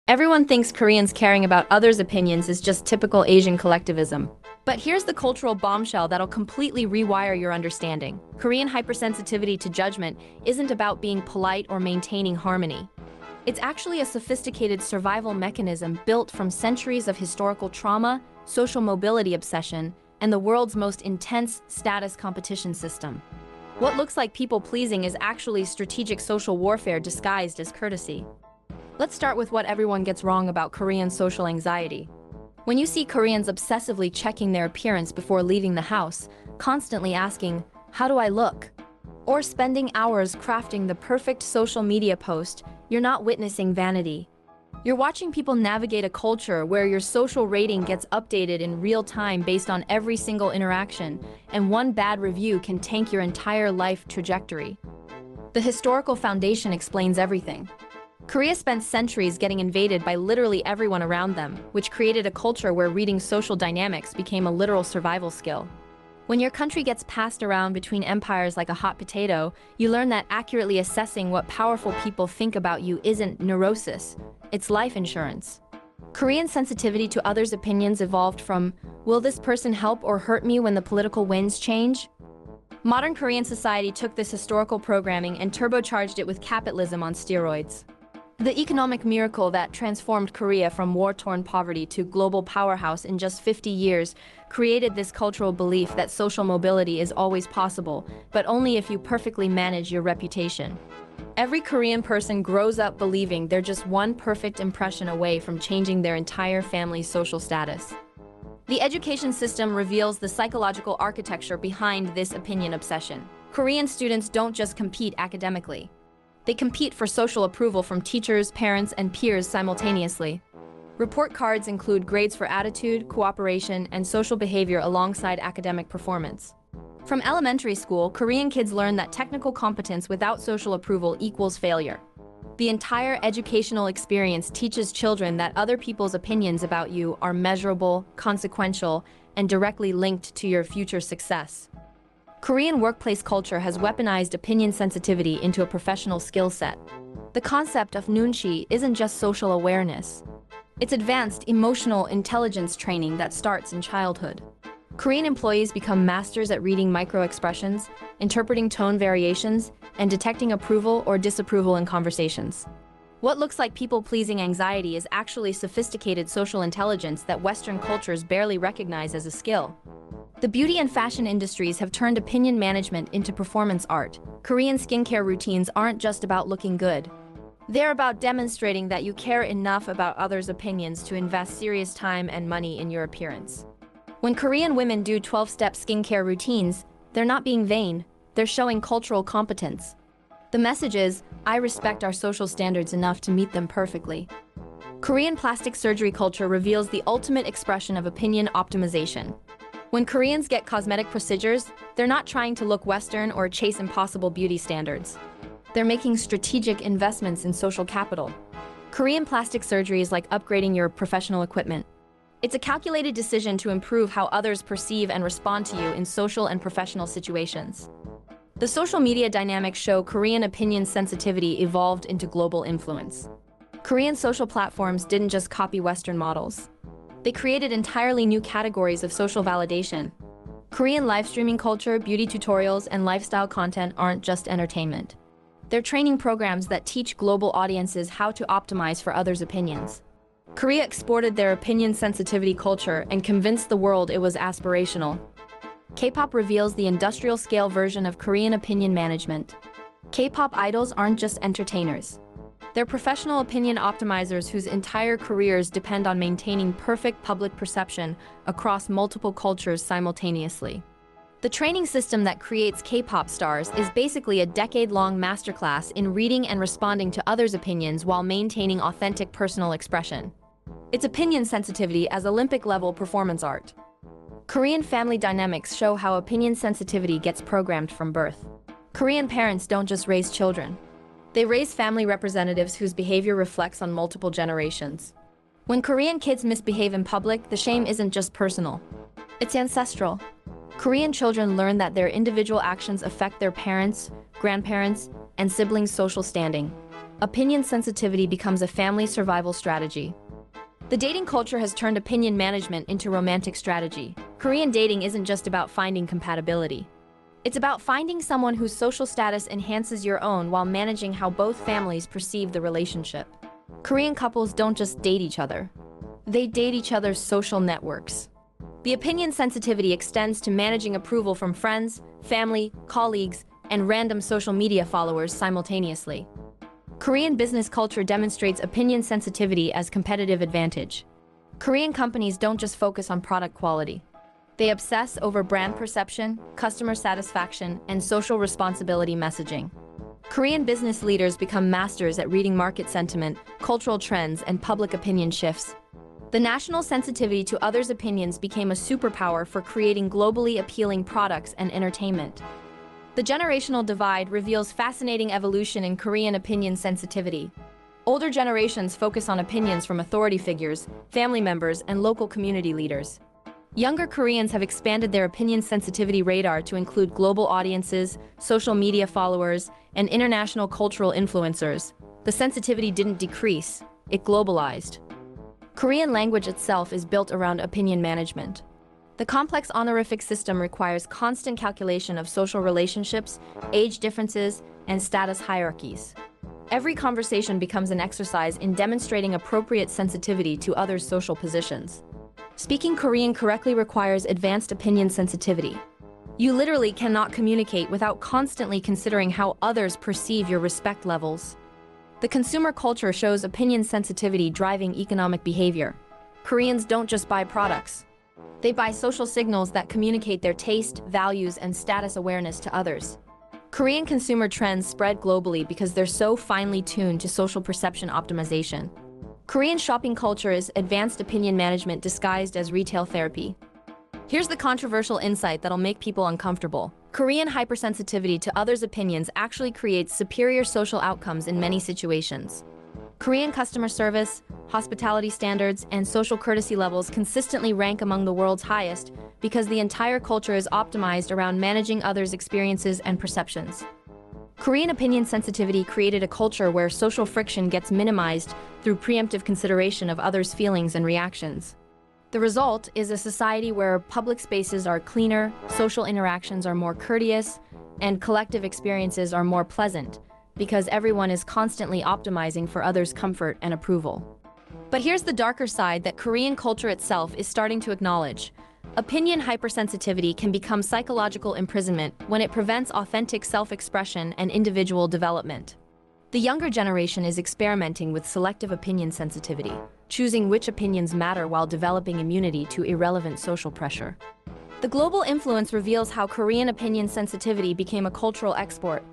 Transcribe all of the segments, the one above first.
Everyone thinks Koreans caring about others' opinions is just typical Asian collectivism. But here's the cultural bombshell that'll completely rewire your understanding. Korean hypersensitivity to judgment isn't about being polite or maintaining harmony. It's actually a sophisticated survival mechanism built from centuries of historical trauma, social mobility obsession, and the world's most intense status competition system. What looks like people-pleasing is actually strategic social warfare disguised as courtesy. Let's start with what everyone gets wrong about Korean social anxiety. When you see Koreans obsessively checking their appearance before leaving the house, constantly asking, "How do I look?" or spending hours crafting the perfect social media post, you're not witnessing vanity. You're watching people navigate a culture where your social rating gets updated in real time based on every single interaction, and one bad review can tank your entire life trajectory. The historical foundation explains everything. Korea spent centuries getting invaded by literally everyone around them, which created a culture where reading social dynamics became a literal survival skill. When your country gets passed around between empires like a hot potato, you learn that accurately assessing what powerful people think about you isn't neurosis, it's life insurance. Korean sensitivity to others' opinions evolved from, "Will this person help or hurt me when the political winds change?" Modern Korean society took this historical programming and turbocharged it with capitalism on steroids. The economic miracle that transformed Korea from war-torn poverty to global powerhouse in just 50 years created this cultural belief that social mobility is always possible, but only if you perfectly manage your reputation. Every Korean person grows up believing they're just one perfect impression away from changing their entire family's social status. The education system reveals the psychological architecture behind this opinion obsession. Korean students don't just compete academically. They compete for social approval from teachers, parents, and peers simultaneously. Report cards include grades for attitude, cooperation, and social behavior alongside academic performance. From elementary school, Korean kids learn that technical competence without social approval equals failure. The entire educational experience teaches children that other people's opinions about you are measurable, consequential, and directly linked to your future success. Korean workplace culture has weaponized opinion sensitivity into a professional skill set. The concept of nunchi isn't just social awareness. It's advanced emotional intelligence training that starts in childhood. Korean employees become masters at reading micro-expressions, interpreting tone variations, and detecting approval or disapproval in conversations. What looks like people-pleasing anxiety is actually sophisticated social intelligence that Western cultures barely recognize as a skill. The beauty and fashion industries have turned opinion management into performance art. Korean skincare routines aren't just about looking good. They're about demonstrating that you care enough about others' opinions to invest serious time and money in your appearance. When Korean women do 12-step skincare routines, they're not being vain, they're showing cultural competence. The message is, I respect our social standards enough to meet them perfectly. Korean plastic surgery culture reveals the ultimate expression of opinion optimization. When Koreans get cosmetic procedures, they're not trying to look Western or chase impossible beauty standards. They're making strategic investments in social capital. Korean plastic surgery is like upgrading your professional equipment. It's a calculated decision to improve how others perceive and respond to you in social and professional situations. The social media dynamics show Korean opinion sensitivity evolved into global influence. Korean social platforms didn't just copy Western models. They created entirely new categories of social validation. Korean live streaming culture, beauty tutorials, and lifestyle content aren't just entertainment. They're training programs that teach global audiences how to optimize for others' opinions. Korea exported their opinion sensitivity culture and convinced the world it was aspirational. K-pop reveals the industrial-scale version of Korean opinion management. K-pop idols aren't just entertainers. They're professional opinion optimizers whose entire careers depend on maintaining perfect public perception across multiple cultures simultaneously. The training system that creates K-pop stars is basically a decade-long masterclass in reading and responding to others' opinions while maintaining authentic personal expression. It's opinion sensitivity as Olympic-level performance art. Korean family dynamics show how opinion sensitivity gets programmed from birth. Korean parents don't just raise children. They raise family representatives whose behavior reflects on multiple generations. When Korean kids misbehave in public, the shame isn't just personal. It's ancestral. Korean children learn that their individual actions affect their parents, grandparents, and siblings' social standing. Opinion sensitivity becomes a family survival strategy. The dating culture has turned opinion management into romantic strategy. Korean dating isn't just about finding compatibility. It's about finding someone whose social status enhances your own while managing how both families perceive the relationship. Korean couples don't just date each other. They date each other's social networks. The opinion sensitivity extends to managing approval from friends, family, colleagues, and random social media followers simultaneously. Korean business culture demonstrates opinion sensitivity as competitive advantage. Korean companies don't just focus on product quality. They obsess over brand perception, customer satisfaction, and social responsibility messaging. Korean business leaders become masters at reading market sentiment, cultural trends, and public opinion shifts. The national sensitivity to others' opinions became a superpower for creating globally appealing products and entertainment. The generational divide reveals fascinating evolution in Korean opinion sensitivity. Older generations focus on opinions from authority figures, family members, and local community leaders. Younger Koreans have expanded their opinion sensitivity radar to include global audiences, social media followers, and international cultural influencers. The sensitivity didn't decrease, it globalized. Korean language itself is built around opinion management. The complex honorific system requires constant calculation of social relationships, age differences, and status hierarchies. Every conversation becomes an exercise in demonstrating appropriate sensitivity to others' social positions. Speaking Korean correctly requires advanced opinion sensitivity. You literally cannot communicate without constantly considering how others perceive your respect levels. The consumer culture shows opinion sensitivity driving economic behavior. Koreans don't just buy products. They buy social signals that communicate their taste, values, and status awareness to others. Korean consumer trends spread globally because they're so finely tuned to social perception optimization. Korean shopping culture is advanced opinion management disguised as retail therapy. Here's the controversial insight that'll make people uncomfortable. Korean hypersensitivity to others' opinions actually creates superior social outcomes in many situations. Korean customer service, hospitality standards, and social courtesy levels consistently rank among the world's highest because the entire culture is optimized around managing others' experiences and perceptions. Korean opinion sensitivity created a culture where social friction gets minimized through preemptive consideration of others' feelings and reactions. The result is a society where public spaces are cleaner, social interactions are more courteous, and collective experiences are more pleasant, because everyone is constantly optimizing for others' comfort and approval. But here's the darker side that Korean culture itself is starting to acknowledge. Opinion hypersensitivity can become psychological imprisonment when it prevents authentic self-expression and individual development. The younger generation is experimenting with selective opinion sensitivity, choosing which opinions matter while developing immunity to irrelevant social pressure. The global influence reveals how Korean opinion sensitivity became a cultural export.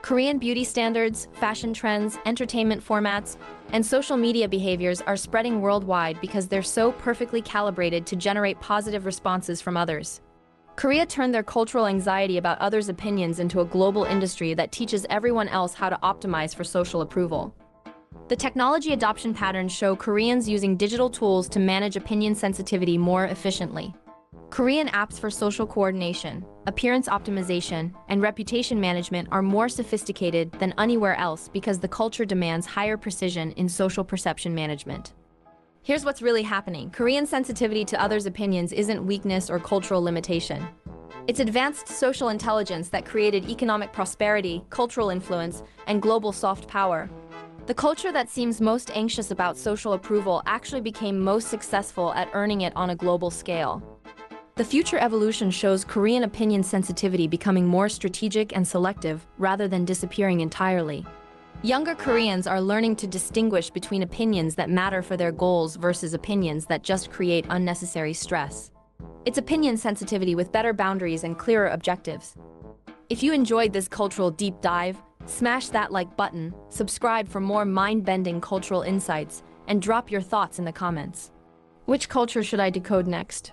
Korean beauty standards, fashion trends, entertainment formats, and social media behaviors are spreading worldwide because they're so perfectly calibrated to generate positive responses from others. Korea turned their cultural anxiety about others' opinions into a global industry that teaches everyone else how to optimize for social approval. The technology adoption patterns show Koreans using digital tools to manage opinion sensitivity more efficiently. Korean apps for social coordination, appearance optimization, and reputation management are more sophisticated than anywhere else because the culture demands higher precision in social perception management. Here's what's really happening. Korean sensitivity to others' opinions isn't weakness or cultural limitation. It's advanced social intelligence that created economic prosperity, cultural influence, and global soft power. The culture that seems most anxious about social approval actually became most successful at earning it on a global scale. The future evolution shows Korean opinion sensitivity becoming more strategic and selective rather than disappearing entirely. Younger Koreans are learning to distinguish between opinions that matter for their goals versus opinions that just create unnecessary stress. It's opinion sensitivity with better boundaries and clearer objectives. If you enjoyed this cultural deep dive, smash that like button, subscribe for more mind-bending cultural insights, and drop your thoughts in the comments. Which culture should I decode next?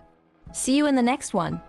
See you in the next one.